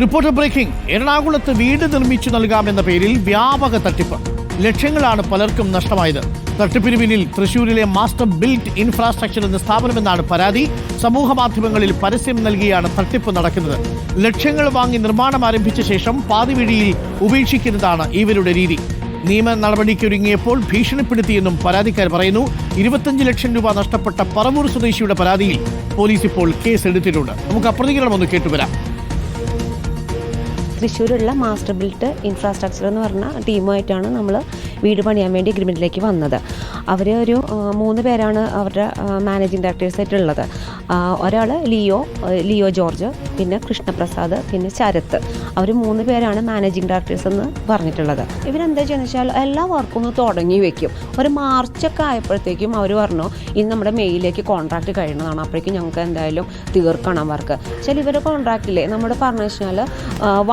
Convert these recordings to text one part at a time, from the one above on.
Reporter breaking. എറണാകുളത്ത് വീട് നിർമ്മിച്ചു നൽകാമെന്ന പേരിൽ വ്യാപക തട്ടിപ്പ്. ലക്ഷങ്ങളാണ് പലർക്കും നഷ്ടമായത്. തട്ടിപ്പിന് പിന്നിൽ തൃശൂരിലെ മാസ്റ്റർ ബിൽറ്റ് ഇൻഫ്രാസ്ട്രക്ചർ എന്ന സ്ഥാപനമെന്നാണ് പരാതി. സമൂഹ മാധ്യമങ്ങളിൽ പരസ്യം നൽകിയാണ് തട്ടിപ്പ് നടക്കുന്നത്. ലക്ഷങ്ങൾ വാങ്ങി നിർമ്മാണം ആരംഭിച്ച ശേഷം പാതിവഴിയിൽ ഉപേക്ഷിക്കുന്നതാണ് ഇവരുടെ രീതി. നിയമ നടപടിക്കൊരുങ്ങിയപ്പോൾ ഭീഷണിപ്പെടുത്തിയെന്നും പരാതിക്കാർ പറയുന്നു. 25 ലക്ഷം രൂപ നഷ്ടപ്പെട്ട പറവൂർ സ്വദേശിയുടെ പരാതിയിൽ പോലീസ് ഇപ്പോൾ കേസെടുത്തിട്ടുണ്ട്. നമുക്ക് പ്രതികരണം ഒന്ന് കേട്ടുവരാം. തൃശ്ശൂരുള്ള മാസ്റ്റർ ബിൽറ്റ് ഇൻഫ്രാസ്ട്രക്ചർ എന്ന് പറഞ്ഞ ടീമുമായിട്ടാണ് നമ്മൾ വീട് പണിയാൻ വേണ്ടി എഗ്രിമെൻറ്റിലേക്ക് വന്നത്. അവർ ഒരു 3 പേരാണ് അവരുടെ മാനേജിങ് ഡയറക്ടേഴ്സായിട്ടുള്ളത്. ഒരാൾ ലിയോ ജോർജ്, പിന്നെ കൃഷ്ണപ്രസാദ്, പിന്നെ ശരത്ത്. അവർ 3 പേരാണ് മാനേജിങ് ഡയറക്ടേഴ്സ് എന്ന് പറഞ്ഞിട്ടുള്ളത്. ഇവരെന്താ ചെയ്യുന്നത് വെച്ചാൽ എല്ലാ വർക്കും ഒന്ന് തുടങ്ങി വെക്കും. ഒരു മാർച്ചൊക്കെ ആയപ്പോഴത്തേക്കും അവർ പറഞ്ഞു ഇന്ന് നമ്മുടെ മെയിലേക്ക് കോൺട്രാക്റ്റ് കഴിയുന്നതാണ്, അപ്പോഴേക്കും ഞങ്ങൾക്ക് എന്തായാലും തീർക്കണം വർക്ക്. ചില ഇവരുടെ കോൺട്രാക്റ്റില്ലേ നമ്മൾ പറഞ്ഞു വെച്ചാൽ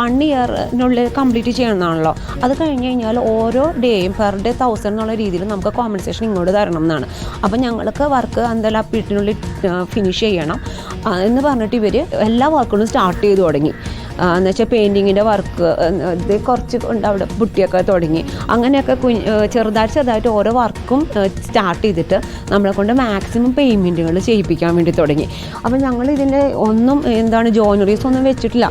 1 ഇയറിനുള്ളിൽ കംപ്ലീറ്റ് ചെയ്യണമെന്നാണല്ലോ. അത് കഴിഞ്ഞ് കഴിഞ്ഞാൽ ഓരോ ഡേയും പെർ ഡേ 1000 എന്നുള്ള രീതിയിൽ നമുക്ക് കോമ്പൻസേഷൻ ഇങ്ങോട്ട് തരണം എന്നാണ്. അപ്പം ഞങ്ങൾക്ക് വർക്ക് എന്തായാലും ആ വീട്ടിനുള്ളിൽ ഫിനിഷ് ചെയ്യണം എന്ന് പറഞ്ഞിട്ട് ഇവർ എല്ലാ വർക്കുകളും സ്റ്റാർട്ട് ചെയ്ത് തുടങ്ങി. എന്നുവെച്ചാൽ പെയിൻറ്റിങ്ങിൻ്റെ വർക്ക് ഇത് കുറച്ച് കൊണ്ട് അവിടെ പുട്ടിയൊക്കെ തുടങ്ങി. അങ്ങനെയൊക്കെ ചെറുതായിട്ട് ഓരോ വർക്കും സ്റ്റാർട്ട് ചെയ്തിട്ട് നമ്മളെ കൊണ്ട് മാക്സിമം പേയ്മെൻറ്റുകൾ ചെയ്യിപ്പിക്കാൻ വേണ്ടി തുടങ്ങി. അപ്പം ഞങ്ങൾ ഇതിൻ്റെ ജോയിനറീസ് ഒന്നും വെച്ചിട്ടില്ല,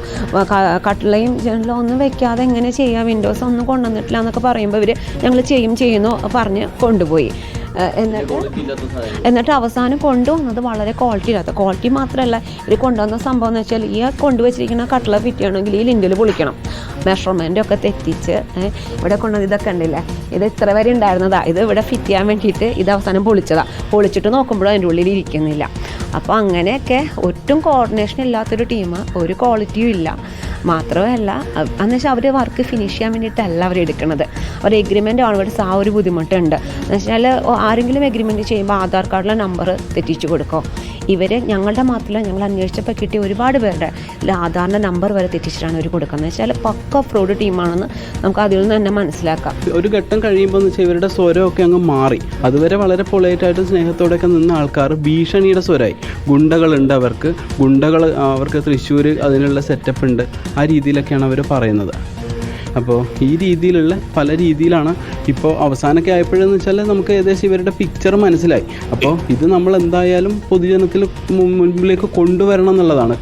കട്ടിളയും ജനലും ഒന്നും വെക്കാതെ എങ്ങനെ ചെയ്യാം, വിൻഡോസ് ഒന്നും കൊണ്ടുവന്നിട്ടില്ല എന്നൊക്കെ പറയുമ്പോൾ ഇവർ ഞങ്ങൾ ചെയ്യുന്നു പറഞ്ഞ് കൊണ്ടുപോയി. എന്നിട്ട് അവസാനം കൊണ്ടുവന്നത് വളരെ ക്വാളിറ്റി മാത്രമല്ല, ഇത് കൊണ്ടുവന്ന സംഭവം എന്ന് വെച്ചാൽ ഈ കൊണ്ടുവച്ചിരിക്കുന്ന കട്ടിള ഫിറ്റ് ചെയ്യണമെങ്കിൽ ഈ ലിൻഡിൽ പൊളിക്കണം. മെഷർമെൻറ്റൊക്കെ തെറ്റിച്ച് ഇവിടെ കൊണ്ടുവന്ന് ഇതൊക്കെ ഉണ്ടല്ലേ, ഇത് ഇത്ര വരെ ഉണ്ടായിരുന്നതാണ്, ഇത് ഇവിടെ ഫിറ്റ് ചെയ്യാൻ വേണ്ടിയിട്ട് ഇത് അവസാനം പൊളിച്ചിട്ട് നോക്കുമ്പോഴും അതിൻ്റെ ഉള്ളിൽ ഇരിക്കുന്നില്ല. അപ്പോൾ അങ്ങനെയൊക്കെ ഒട്ടും കോർഡിനേഷൻ ഇല്ലാത്തൊരു ടീം, ഒരു ക്വാളിറ്റിയും ഇല്ല. മാത്രമല്ല എന്നുവെച്ചാൽ അവർ വർക്ക് ഫിനിഷ് ചെയ്യാൻ വേണ്ടിയിട്ടല്ല അവർ എടുക്കുന്നത്. അവർ എഗ്രിമെൻ്റ് ഓൾവേഡി ആ ഒരു ബുദ്ധിമുട്ടുണ്ട്. എന്നുവെച്ചാൽ ആരെങ്കിലും എഗ്രിമെൻറ്റ് ചെയ്യുമ്പോൾ ആധാർ കാർഡിലെ നമ്പർ തെറ്റിച്ച് കൊടുക്കും. ഇവർ ഞങ്ങളുടെ മാത്രമല്ല, ഞങ്ങൾ അന്വേഷിച്ചപ്പോൾ കിട്ടിയ ഒരുപാട് പേരുടെ ആധാറിൻ്റെ നമ്പർ വരെ തെറ്റിച്ചിട്ടാണ് അവർ കൊടുക്കുന്നത്. വെച്ചാൽ പക്ക ഫ്രോഡ് ടീമാണെന്ന് നമുക്ക് അതിൽ നിന്ന് തന്നെ മനസ്സിലാക്കാം. ഒരു ഘട്ടം കഴിയുമ്പോൾ എന്ന് വെച്ചാൽ ഇവരുടെ സ്വരമൊക്കെ അങ്ങ് മാറി. അതുവരെ വളരെ പൊളൈറ്റായിട്ട് സ്നേഹത്തോടെയൊക്കെ നിന്ന ആൾക്കാർ ഭീഷണിയുടെ സ്വരമായി. ഗുണ്ടകളുണ്ട് അവർക്ക് തൃശ്ശൂർ അതിനുള്ള സെറ്റപ്പ് ഉണ്ട്, ആ രീതിയിലൊക്കെയാണ് അവർ പറയുന്നത്. അപ്പോൾ ഈ രീതിയിലുള്ള പല രീതിയിലാണ് ഇപ്പോൾ അവസാനമൊക്കെ ആയപ്പോഴെന്ന് വെച്ചാൽ നമുക്ക് ഏകദേശം ഇവരുടെ പിക്ചർ മനസ്സിലായി. അപ്പോൾ ഇത് നമ്മൾ എന്തായാലും പൊതുജനത്തിൽ മുൻപിലേക്ക് കൊണ്ടുവരണം എന്നുള്ളതാണ്.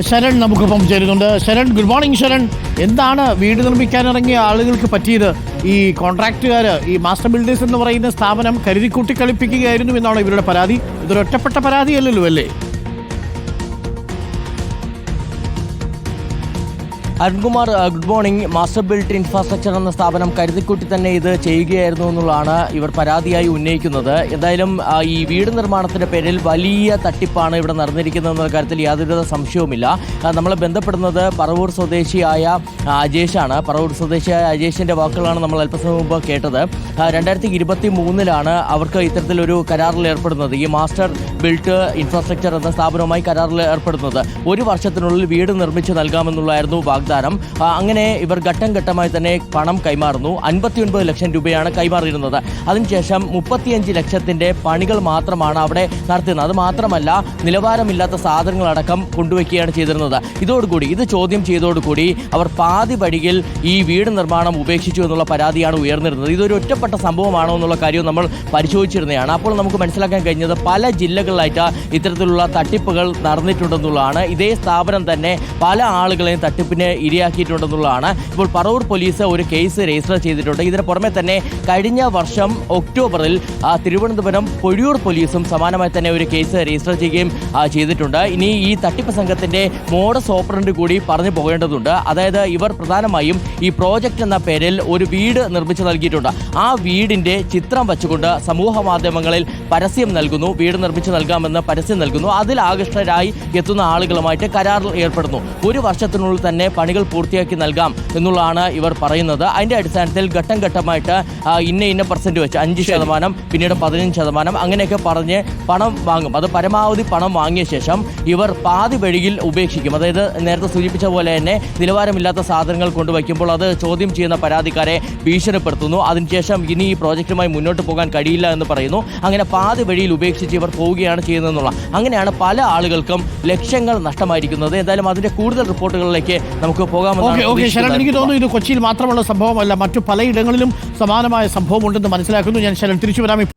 ശരൺ നമുക്കൊപ്പം ചേരുന്നുണ്ട്. Sharan, good morning. ശരൺ, എന്താണ് വീട് നിർമ്മിക്കാനിറങ്ങിയ ആളുകൾക്ക് പറ്റിയത്? ഈ കോൺട്രാക്റ്റുകാർ, ഈ മാസ്റ്റർ ബിൽഡേഴ്സ് എന്ന് പറയുന്ന സ്ഥാപനം കരുതിക്കൂട്ടി കളിപ്പിക്കുകയായിരുന്നു എന്നാണ് ഇവരുടെ പരാതി. ഇതൊരു ഒറ്റപ്പെട്ട പരാതിയല്ലല്ലോ അല്ലേ? Arunkumar, good morning. Master built infrastructure എന്ന സ്ഥാപനം കരുതിക്കൂട്ടി തന്നെ ഇത് ചെയ്യുകയായിരുന്നു എന്നുള്ളതാണ് ഇവർ പരാതിയായി ഉന്നയിക്കുന്നത്. എന്തായാലും ഈ വീട് നിർമ്മാണത്തിൻ്റെ പേരിൽ വലിയ തട്ടിപ്പാണ് ഇവിടെ നടന്നിരിക്കുന്നതെന്ന കാര്യത്തിൽ യാതൊരുവിധ സംശയവുമില്ല. നമ്മളെ ബന്ധപ്പെടുന്നത് പറവൂർ സ്വദേശിയായ അജേഷാണ്. പറവൂർ സ്വദേശിയായ അജേഷിൻ്റെ വാക്കുകളാണ് നമ്മൾ അല്പസമയം മുമ്പ് കേട്ടത്. 2023 അവർക്ക് ഇത്തരത്തിലൊരു കരാറിൽ ഏർപ്പെടുന്നത്, ഈ മാസ്റ്റർ ബിൽറ്റ് ഇൻഫ്രാസ്ട്രക്ചർ എന്ന സ്ഥാപനവുമായി കരാറിൽ ഏർപ്പെടുന്നത്. 1 വർഷത്തിനുള്ളിൽ വീട് നിർമ്മിച്ച് നൽകാമെന്നുള്ളായിരുന്നു വാഗ്ദാനം. അങ്ങനെ ഇവർ ഘട്ടം ഘട്ടമായി തന്നെ പണം കൈമാറുന്നു. 59 ലക്ഷം രൂപയാണ് കൈമാറിയിരുന്നത്. അതിനുശേഷം 35 ലക്ഷത്തിൻ്റെ പണികൾ മാത്രമാണ് അവിടെ നടത്തുന്നത്. അത് മാത്രമല്ല, നിലവാരമില്ലാത്ത സാധനങ്ങളടക്കം കൊണ്ടുവയ്ക്കുകയാണ് ചെയ്തിരുന്നത്. ഇത് ചോദ്യം ചെയ്തതോടുകൂടി അവർ പാതി വഴിയിൽ ഈ വീട് നിർമ്മാണം ഉപേക്ഷിച്ചു എന്നുള്ള പരാതിയാണ് ഉയർന്നിരുന്നത്. ഇതൊരു ഒറ്റപ്പെട്ട സംഭവമാണോ എന്നുള്ള കാര്യവും നമ്മൾ പരിശോധിച്ചിരുന്നതാണ്. അപ്പോൾ നമുക്ക് മനസ്സിലാക്കാൻ കഴിഞ്ഞത് പല ജില്ലകളിലായിട്ട് ഇത്തരത്തിലുള്ള തട്ടിപ്പുകൾ നടന്നിട്ടുണ്ടെന്നുള്ളതാണ്. ഇതേ സ്ഥാപനം തന്നെ പല ആളുകളെയും തട്ടിപ്പിന് ഇരയാക്കിയിട്ടുണ്ടെന്നുള്ളതാണ്. ഇപ്പോൾ പറവൂർ പോലീസ് ഒരു കേസ് രജിസ്റ്റർ ചെയ്തിട്ടുണ്ട്. ഇതിന് പുറമെ തന്നെ കഴിഞ്ഞ വർഷം ഒക്ടോബറിൽ തിരുവനന്തപുരം പൊഴിയൂർ പോലീസും സമാനമായി തന്നെ ഒരു കേസ് രജിസ്റ്റർ ചെയ്യുകയും ചെയ്തിട്ടുണ്ട്. ഇനി ഈ തട്ടിപ്പ് സംഘത്തിൻ്റെ മോഡസ് ഓപ്പറൻഡി കൂടി പറഞ്ഞു പോകേണ്ടതുണ്ട്. അതായത് ഇവർ പ്രധാനമായും ഈ പ്രോജക്റ്റ് എന്ന പേരിൽ ഒരു വീട് നിർമ്മിച്ചു നൽകിയിട്ടുണ്ട്. ആ വീടിൻ്റെ ചിത്രം വെച്ചുകൊണ്ട് സമൂഹ മാധ്യമങ്ങളിൽ പരസ്യം നൽകുന്നു, വീട് നിർമ്മിച്ചു നൽകാമെന്ന് പരസ്യം നൽകുന്നു. അതിൽ ആകൃഷ്ടരായി എത്തുന്ന ആളുകളുമായിട്ട് കരാറിൽ ഏർപ്പെടുന്നു. 1 വർഷത്തിനുള്ളിൽ തന്നെ പണികൾ പൂർത്തിയാക്കി നൽകാം എന്നുള്ളതാണ് ഇവർ പറയുന്നത്. അതിൻ്റെ അടിസ്ഥാനത്തിൽ ഘട്ടം ഘട്ടമായിട്ട് ഇന്ന % വെച്ച് 5%, പിന്നീട് 15%, അങ്ങനെയൊക്കെ പറഞ്ഞ് പണം വാങ്ങും. അത് പരമാവധി പണം വാങ്ങിയ ശേഷം ഇവർ പാതി വഴിയിൽ ഉപേക്ഷിക്കും. അതായത് നേരത്തെ സൂചിപ്പിച്ച പോലെ തന്നെ നിലവാരമില്ലാത്ത സാധനങ്ങൾ കൊണ്ടുവയ്ക്കുമ്പോൾ അത് ചോദ്യം ചെയ്യുന്ന പരാതിക്കാരെ ഭീഷണിപ്പെടുത്തുന്നു. അതിനുശേഷം ഇനി ഈ പ്രോജക്റ്റുമായി മുന്നോട്ട് പോകാൻ കഴിയില്ല എന്ന് പറയുന്നു. അങ്ങനെ പാതി വഴിയിൽ ഉപേക്ഷിച്ച് ഇവർ പോവുകയാണ് ചെയ്യുന്നതെന്നുള്ള അങ്ങനെയാണ് പല ആളുകൾക്കും ലക്ഷങ്ങൾ നഷ്ടമായിരിക്കുന്നത്. എന്തായാലും അതിന്റെ കൂടുതൽ റിപ്പോർട്ടുകളിലേക്ക് നമുക്ക് പോകാമെന്നാണ്. എനിക്ക് തോന്നുന്നു ഇത് കൊച്ചിയിൽ മാത്രമുള്ള സംഭവമല്ല, മറ്റു പലയിടങ്ങളിലും സമാനമായ സംഭവം ഉണ്ടെന്ന് മനസ്സിലാക്കുന്നു ഞാൻ. ശരൺ, തിരിച്ചു വരാം.